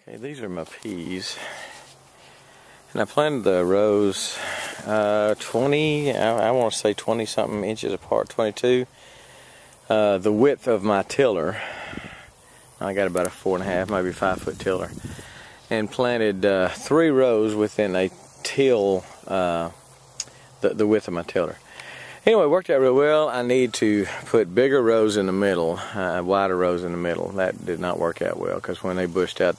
Okay, these are my peas, and I planted the rows 20, I want to say 20 something inches apart, 22. The width of my tiller, I got about a 4.5, maybe 5 foot tiller, and planted 3 rows within a till, the width of my tiller. Anyway, it worked out real well. I need to put bigger rows in the middle, wider rows in the middle. That did not work out well because when they bushed out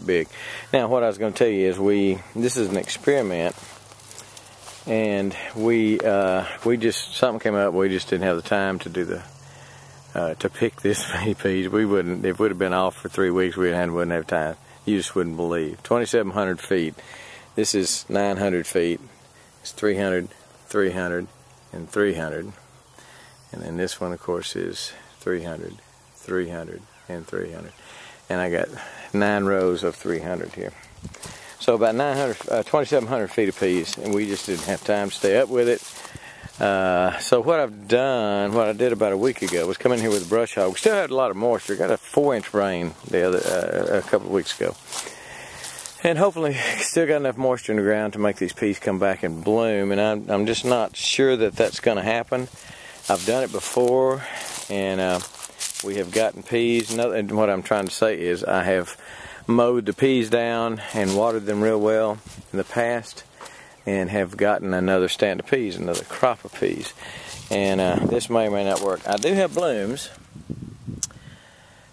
big. Now, what I was going to tell you is this is an experiment, and we just, something came up. We just didn't have the time to do to pick this many peas. We wouldn't, if we'd have been off for 3 weeks, wouldn't have time. You just wouldn't believe. 2,700 feet. This is 900 feet. It's 300, 300. And 300, and then this one of course is 300, 300, and 300, and I got 9 rows of 300 here. So about 2,700 feet of peas, and we just didn't have time to stay up with it. So what I've done, what I did about a week ago, was come in here with a brush hog. We still had a lot of moisture. Got a 4-inch rain a couple of weeks ago. And hopefully still got enough moisture in the ground to make these peas come back and bloom, and I'm just not sure that that's going to happen. I've done it before, and we have gotten peas. And what I'm trying to say is I have mowed the peas down and watered them real well in the past, and have gotten another stand of peas, another crop of peas. And this may or may not work. I do have blooms,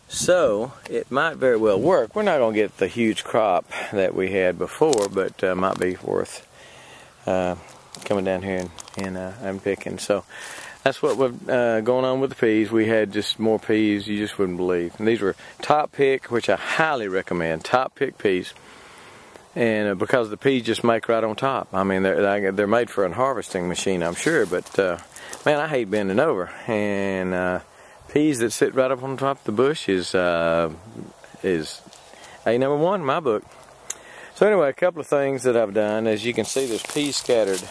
so it might very well work. We're not going to get the huge crop that we had before, but might be worth coming down here and picking. So that's what we're going on with the peas. We had just more peas you just wouldn't believe. And these were top pick, which I highly recommend, top pick peas. And because the peas just make right on top. I mean, they're made for a harvesting machine, I'm sure, but man, I hate bending over. And peas that sit right up on top of the bush is A number one in my book. So anyway, a couple of things that I've done. As you can see, there's peas scattered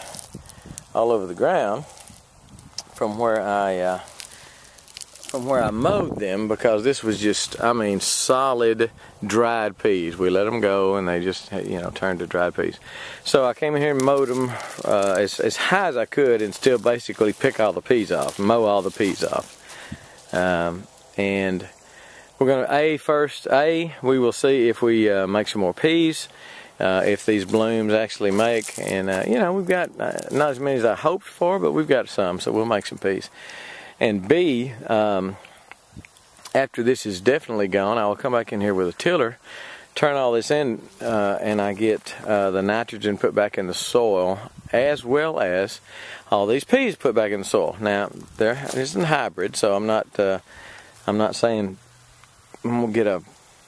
all over the ground from where I mowed them, because this was just, I mean, solid dried peas. We let them go, and they just, you know, turned to dried peas. So I came in here and mowed them as high as I could, and still basically pick all the peas off, mow all the peas off. And we're going to, we will see if we make some more peas, if these blooms actually make. And, you know, we've got not as many as I hoped for, but we've got some, so we'll make some peas. And B, after this is definitely gone, I will come back in here with a tiller, turn all this in, and I get the nitrogen put back in the soil, as well as all these peas put back in the soil. Now, this is a hybrid, so I'm not saying I'm gonna get a,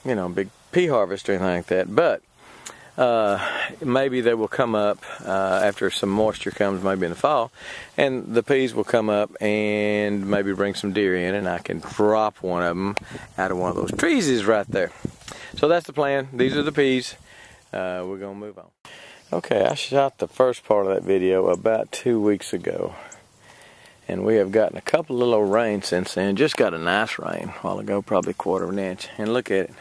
you know, big pea harvest or anything like that, but maybe they will come up after some moisture comes, maybe in the fall, and the peas will come up and maybe bring some deer in, and I can drop one of them out of one of those trees right there. So that's the plan. These are the peas. We're gonna move on. Okay, I shot the first part of that video about 2 weeks ago, and we have gotten a couple of little rain since then. Just got a nice rain a while ago, probably 1/4 inch, and look at it.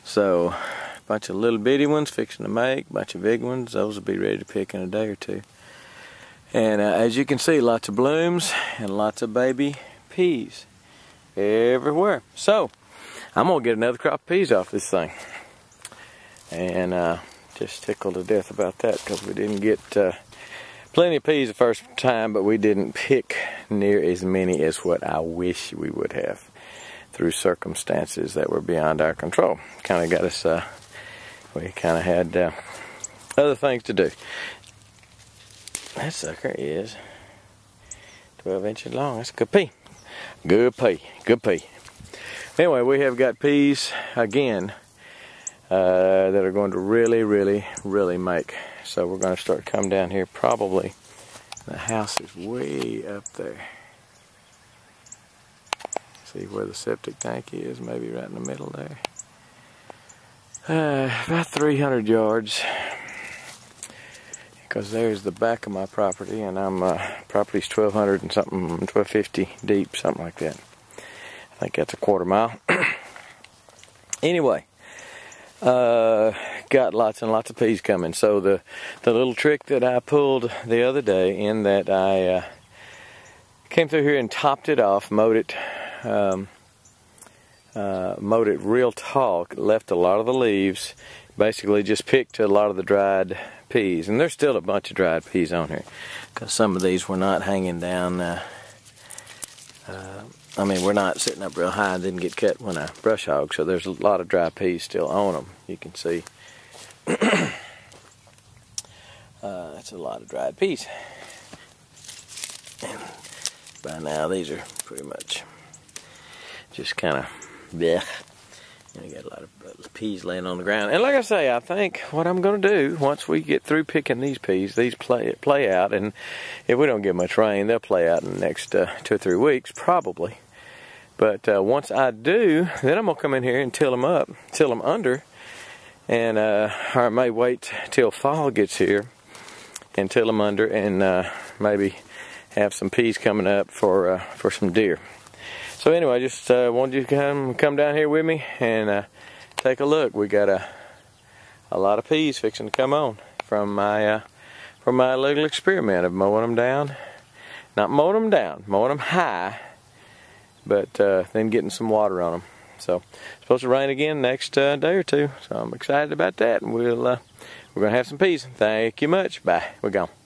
So a bunch of little bitty ones fixing to make, a bunch of big ones. Those will be ready to pick in a day or two. And as you can see, lots of blooms and lots of baby peas everywhere. So I'm gonna get another crop of peas off this thing, and just tickled to death about that, because we didn't get plenty of peas the first time, but we didn't pick near as many as what I wish we would have, through circumstances that were beyond our control. Kind of got us, we kind of had other things to do. That sucker is 12 inches long. That's a good pea. Good pea. Good pea. Anyway, we have got peas again that are going to really, really, really make. So we're going to start coming down here. Probably the house is way up there. See where the septic tank is, maybe right in the middle there. About 300 yards, because there's the back of my property, and I'm property's 1,200 and something, 1,250 deep, something like that. I think that's a 1/4 mile. Anyway, got lots and lots of peas coming. So the little trick that I pulled the other day, in that I came through here and topped it off, mowed it real tall, left a lot of the leaves, basically just picked a lot of the dried peas. And there's still a bunch of dried peas on here, because some of these were not hanging down. I mean, we're not sitting up real high, didn't get cut when I brush hog, so there's a lot of dry peas still on them. You can see that's a lot of dried peas. And by now these are pretty much just kind of blech. And we got a lot of peas laying on the ground. And like I say, I think what I'm going to do, once we get through picking these peas, these play out, and if we don't get much rain, they'll play out in the next 2 or 3 weeks, probably. But once I do, then I'm going to come in here and till them up, till them under, and or I may wait till fall gets here and till them under, and maybe have some peas coming up for some deer. So anyway, just wanted you to come down here with me and take a look. We got a lot of peas fixing to come on from my little experiment of mowing them down. Not mowing them down, mowing them high, but then getting some water on them. So it's supposed to rain again next day or two. So I'm excited about that. And we're gonna have some peas. Thank you much. Bye. We're gone.